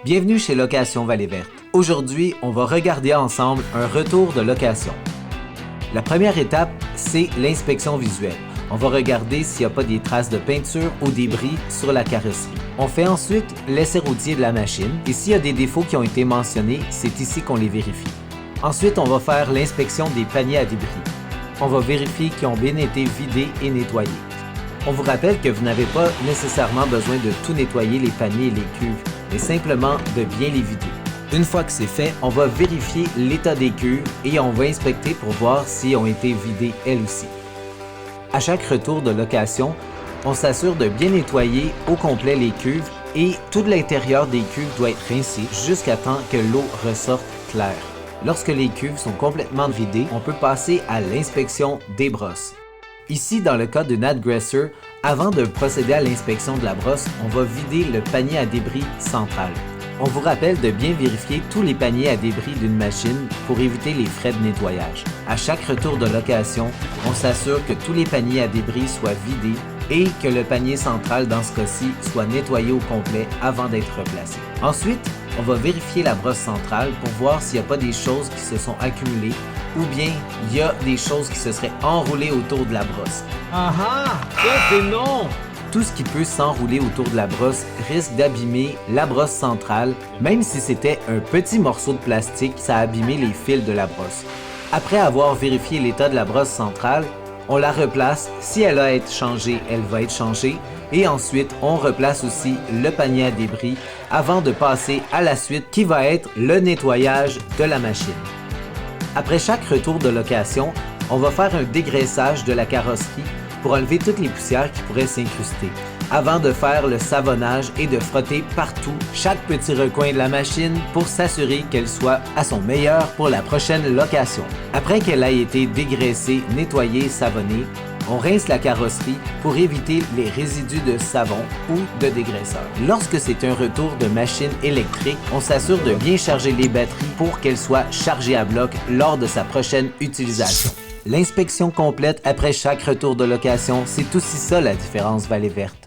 Bienvenue chez Location Vallée Verte. Aujourd'hui, on va regarder ensemble un retour de location. La première étape, c'est l'inspection visuelle. On va regarder s'il n'y a pas des traces de peinture ou des bris sur la carrosserie. On fait ensuite l'essai routier de la machine et s'il y a des défauts qui ont été mentionnés, c'est ici qu'on les vérifie. Ensuite, on va faire l'inspection des paniers à débris. On va vérifier qu'ils ont bien été vidés et nettoyés. On vous rappelle que vous n'avez pas nécessairement besoin de tout nettoyer les paniers et les cuves, mais simplement de bien les vider. Une fois que c'est fait, on va vérifier l'état des cuves et on va inspecter pour voir si ont été vidées elles aussi. À chaque retour de location, on s'assure de bien nettoyer au complet les cuves et tout l'intérieur des cuves doit être rincé jusqu'à temps que l'eau ressorte claire. Lorsque les cuves sont complètement vidées, on peut passer à l'inspection des brosses. Ici, dans le cas d'une Adgresser, avant de procéder à l'inspection de la brosse, on va vider le panier à débris central. On vous rappelle de bien vérifier tous les paniers à débris d'une machine pour éviter les frais de nettoyage. À chaque retour de location, on s'assure que tous les paniers à débris soient vidés et que le panier central, dans ce cas-ci, soit nettoyé au complet avant d'être replacé. Ensuite, on va vérifier la brosse centrale pour voir s'il n'y a pas des choses qui se sont accumulées ou bien il y a des choses qui se seraient enroulées autour de la brosse. Ah ah! Ça c'est non! Tout ce qui peut s'enrouler autour de la brosse risque d'abîmer la brosse centrale, même si c'était un petit morceau de plastique, ça a abîmé les fils de la brosse. Après avoir vérifié l'état de la brosse centrale, on la replace. Si elle a à être changée, elle va être changée. Et ensuite, on replace aussi le panier à débris avant de passer à la suite qui va être le nettoyage de la machine. Après chaque retour de location, on va faire un dégraissage de la carrosserie pour enlever toutes les poussières qui pourraient s'incruster, avant de faire le savonnage et de frotter partout chaque petit recoin de la machine pour s'assurer qu'elle soit à son meilleur pour la prochaine location. Après qu'elle ait été dégraissée, nettoyée, savonnée, on rince la carrosserie pour éviter les résidus de savon ou de dégraisseur. Lorsque c'est un retour de machine électrique, on s'assure de bien charger les batteries pour qu'elles soient chargées à bloc lors de sa prochaine utilisation. L'inspection complète après chaque retour de location, c'est aussi ça la différence Vallée Verte.